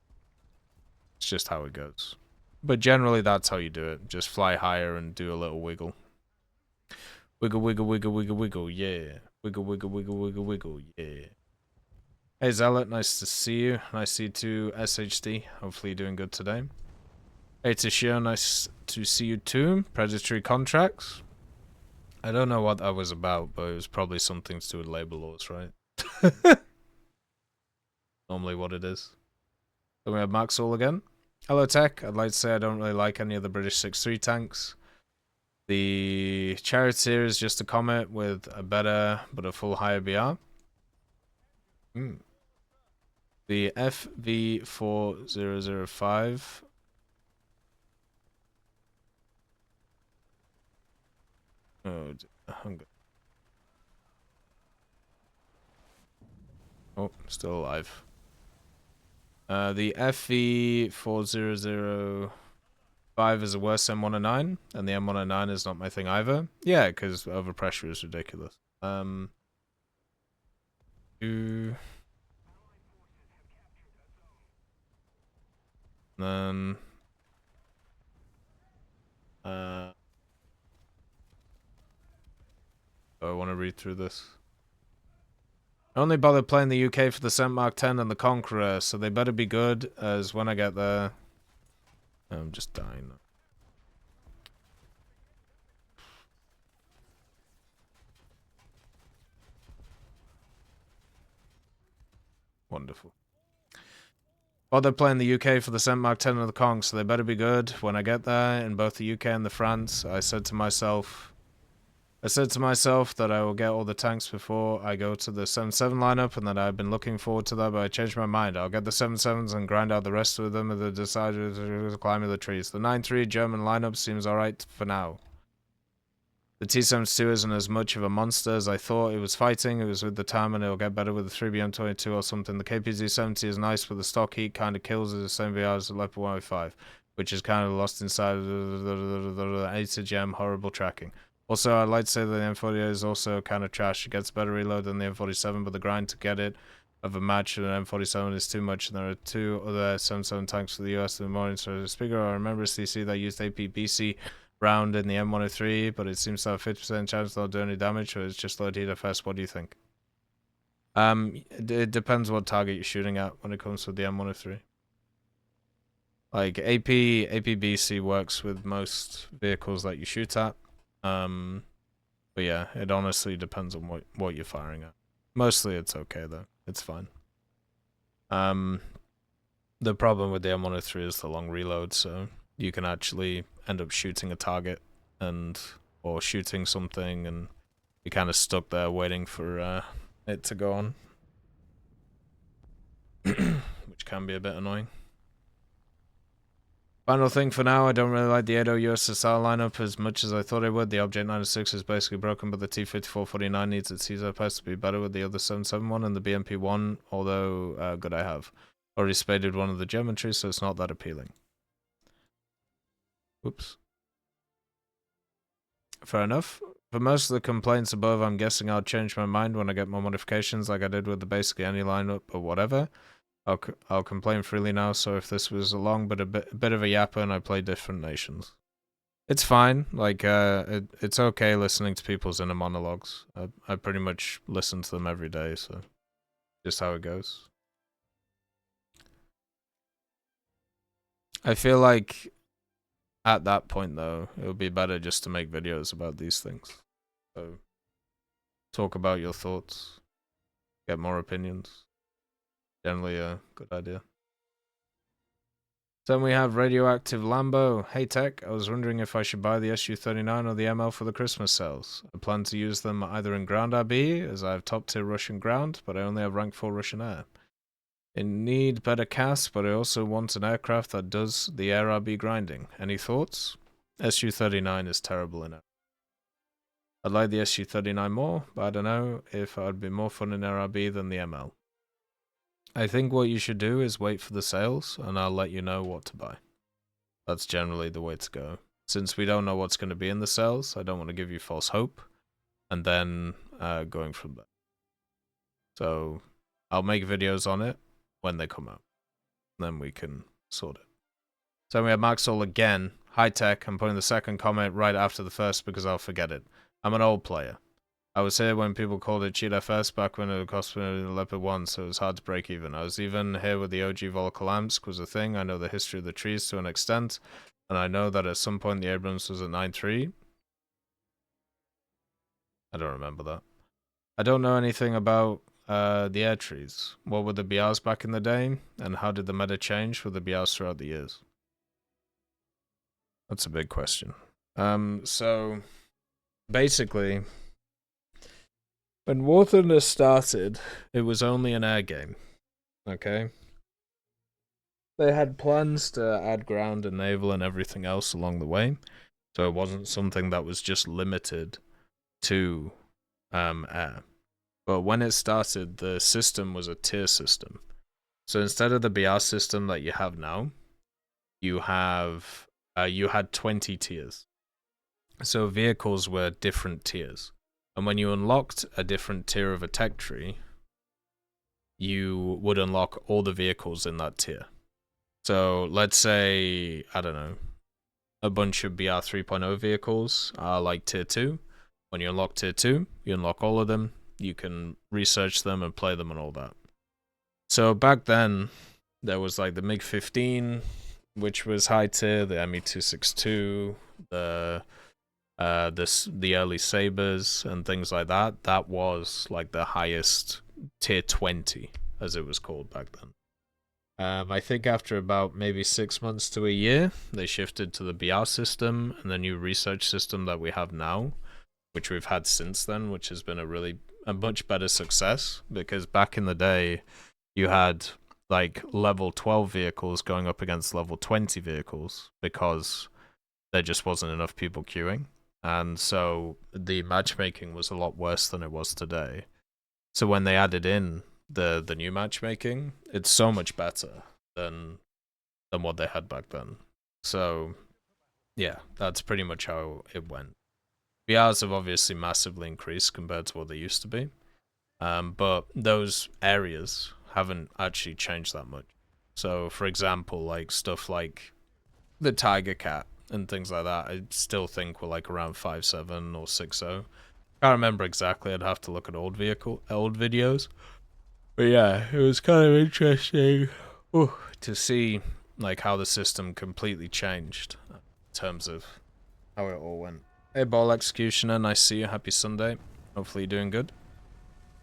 It's just how it goes. But generally, that's how you do it. Just fly higher and do a little wiggle. Wiggle, wiggle, wiggle, wiggle, wiggle, yeah. Wiggle, wiggle, wiggle, wiggle, wiggle, yeah. Hey Zealot, nice to see you. Nice to see you too, SHD. Hopefully you're doing good today. Hey Tashio, nice to see you too. Predatory contracts. I don't know what that was about, but it was probably something to do with labor laws, right? Normally what it is. Then we have Maxwell again. Hello Tech, I'd like to say I don't really like any of the British 6.3 tanks. The Charioteer is just a Comet with a better but a full higher BR. The FV4005. Oh, oh, still alive. The FV4005 is a worse M109, and the M109 is not my thing either. Yeah, because overpressure is ridiculous. Then I want to read through this. I only bothered playing the UK for the Cent Mark 10 and the Conqueror, so they better be good, as when I get there... I'm just dying. Wonderful. Well, they're playing the UK for the Cent Mark 10 of the Kong, so they better be good when I get there in both the UK and the France. I said to myself that I will get all the tanks before I go to the 7-7 lineup, and that I've been looking forward to that, but I changed my mind. I'll get the 7-7s and grind out the rest of them and decided to climb the trees. The 9-3 German lineup seems alright for now. The T-72 isn't as much of a monster as I thought. It was fighting, it was with the time, and it'll get better with the 3BM22 or something. The KPZ-70 is nice, but the stock heat kind of kills it the same VR as the Leopard 105, which is kind of lost inside of the 80GM horrible tracking. Also, I'd like to say that the M48 is also kind of trash. It gets better reload than the M47, but the grind to get it of a match with an M47 is too much, and there are 2 other 7-7 tanks for the US in the morning. So the speaker, I remember CC that used APBC round in the M103, but it seems to have 50% chance they'll do any damage, or it's just low DFS. What do you think? It depends what target you're shooting at when it comes to the M103. Like APBC works with most vehicles that you shoot at. But yeah, it honestly depends on what you're firing at. Mostly it's okay though. It's fine. The problem with the M103 is the long reload, so you can actually end up shooting a target or shooting something, and you're kind of stuck there waiting for it to go on, which can be a bit annoying. Final thing for now, I don't really like the 80 USSR lineup as much as I thought I would. The Object 96 is basically broken, but the T-5449 needs its CZPS to be better with the other 771, and the BMP-1, although good I have. Already spaded one of the German trees, so it's not that appealing. Oops. Fair enough. For most of the complaints above, I'm guessing I'll change my mind when I get more modifications like I did with the basically any lineup or whatever. I'll complain freely now, so if this was a long but a bit of a yapper and I play different nations. It's fine, like, it's okay listening to people's inner monologues. I pretty much listen to them every day, so just how it goes. I feel like at that point, though, it would be better just to make videos about these things. So, talk about your thoughts, get more opinions. Generally a good idea. Then we have Radioactive Lambo. Hey Tech, I was wondering if I should buy the SU-39 or the ML for the Christmas sales. I plan to use them either in ground RB, as I have top tier Russian ground, but I only have rank 4 Russian air. I need better CAS, but I also want an aircraft that does the air RB grinding. Any thoughts? SU-39 is terrible in it. I'd like the SU-39 more, but I don't know if I'd be more fun in air RB than the ML. I think what you should do is wait for the sales, and I'll let you know what to buy. That's generally the way to go. Since we don't know what's going to be in the sales, I don't want to give you false hope, and then going from there. So I'll make videos on it when they come out. Then we can sort it. So we have Maxwell again. High Tech. I'm putting the second comment right after the first because I'll forget it. I'm an old player. I was here when people called it Cheat FS back when it cost me the Leopard 1, so it was hard to break even. I was even here with the OG Volcalamsk was a thing. I know the history of the trees to an extent, and I know that at some point the Abrams was at 9.3. I don't remember that. I don't know anything about the air trees. What were the BRs back in the day, and how did the meta change with the BRs throughout the years? That's a big question. So basically, when War Thunder started, it was only an air game, okay? They had plans to add ground and naval and everything else along the way, so it wasn't something that was just limited to air. But when it started, the system was a tier system. So instead of the BR system that you have now, you had 20 tiers. So vehicles were different tiers. And when you unlocked a different tier of a tech tree, you would unlock all the vehicles in that tier. So let's say, I don't know, a bunch of BR 3.0 vehicles are like tier 2. When you unlock tier 2, you unlock all of them. You can research them and play them and all that. So back then, there was like the MiG-15, which was high tier, the Me-262, the early Sabres and things like that. That was like the highest tier 20 as it was called back then. I think after about maybe 6 months to a year, they shifted to the BR system and the new research system that we have now, which we've had since then, which has been a much better success, because back in the day, you had like level 12 vehicles going up against level 20 vehicles because there just wasn't enough people queuing. And so the matchmaking was a lot worse than it was today. So when they added in the new matchmaking, it's so much better than what they had back then. So yeah, that's pretty much how it went. BRs have obviously massively increased compared to what they used to be, but those areas haven't actually changed that much. So for example, like stuff like the Tiger Cat and things like that, I still think were like around 5.7 or 6.0. Can't remember exactly. I'd have to look at old videos. But yeah, it was kind of interesting to see like how the system completely changed in terms of how it all went. Hey, Ball Executioner, nice to see you. Happy Sunday. Hopefully you're doing good.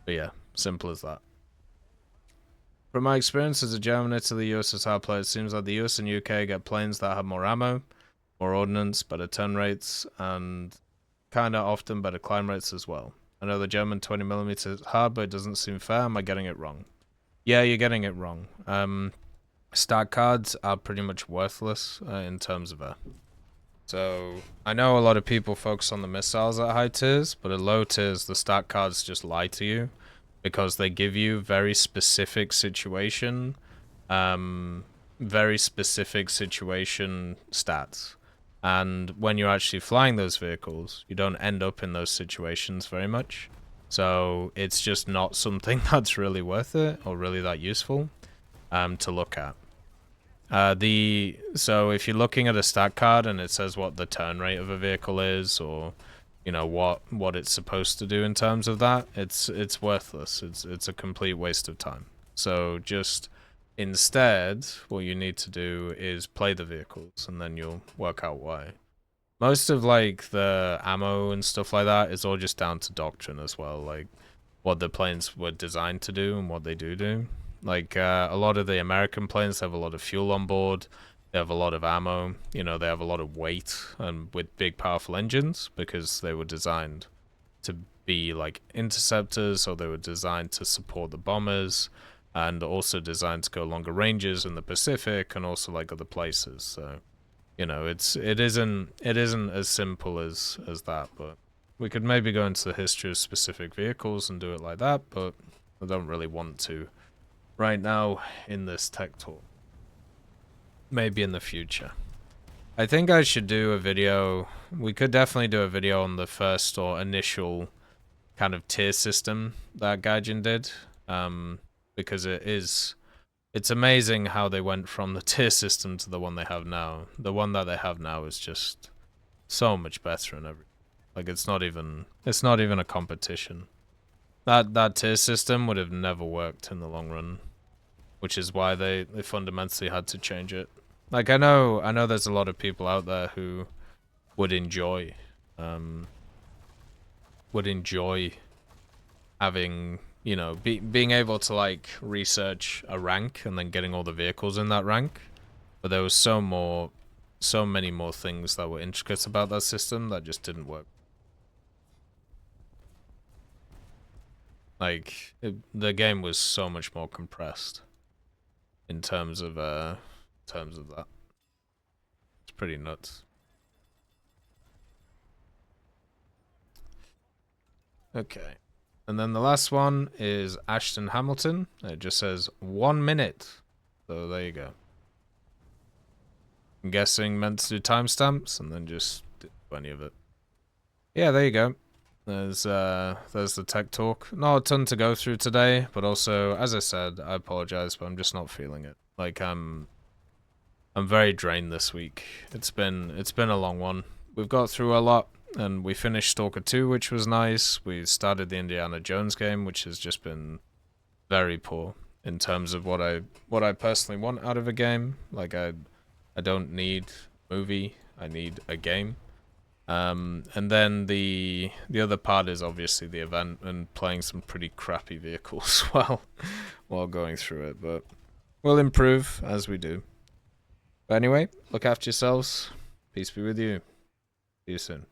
But yeah, simple as that. From my experience as a German to the USSR player, it seems like the US and UK get planes that have more ammo, more ordnance, better turn rates, and kinda often better climb rates as well. I know the German 20mm is hard, but it doesn't seem fair. Am I getting it wrong? Yeah, you're getting it wrong. Stat cards are pretty much worthless in terms of So I know a lot of people focus on the missiles at high tiers, but at low tiers, the stat cards just lie to you because they give you very specific situation stats. And when you're actually flying those vehicles, you don't end up in those situations very much. So it's just not something that's really worth it or really that useful to look at. So if you're looking at a stat card and it says what the turn rate of a vehicle is, or you know what it's supposed to do in terms of that, it's worthless. It's a complete waste of time. So just instead, what you need to do is play the vehicles, and then you'll work out why. Most of like the ammo and stuff like that is all just down to doctrine as well, like what the planes were designed to do and what they do. Like a lot of the American planes have a lot of fuel on board, they have a lot of ammo, you know, they have a lot of weight and with big powerful engines because they were designed to be like interceptors, or they were designed to support the bombers, and also designed to go longer ranges in the Pacific and also like other places. So you know, it isn't as simple as that, but we could maybe go into the history of specific vehicles and do it like that, but I don't really want to right now in this tech talk. Maybe in the future. I think I should do a video. We could definitely do a video on the first or initial kind of tier system that Gaijin did, because it's amazing how they went from the tier system to the one they have now. The one that they have now is just so much better and everything. Like it's not even a competition. That tier system would have never worked in the long run, which is why they fundamentally had to change it. Like I know there's a lot of people out there who would enjoy having, you know, being able to like research a rank and then getting all the vehicles in that rank, but there was so many more things that were intricate about that system that just didn't work. Like the game was so much more compressed in terms of that. It's pretty nuts. Okay. And then the last one is Ashton Hamilton. It just says 1 minute. So there you go. I'm guessing meant to do timestamps and then just do any of it. Yeah, there you go. There's the tech talk. Not a ton to go through today, but also, as I said, I apologize, but I'm just not feeling it. Like I'm very drained this week. It's been a long one. We've got through a lot. And we finished Stalker 2, which was nice. We started the Indiana Jones game, which has just been very poor in terms of what I personally want out of a game. Like I don't need a movie, I need a game. And then the other part is obviously the event and playing some pretty crappy vehicles while going through it, but we'll improve as we do. But anyway, look after yourselves. Peace be with you. See you soon.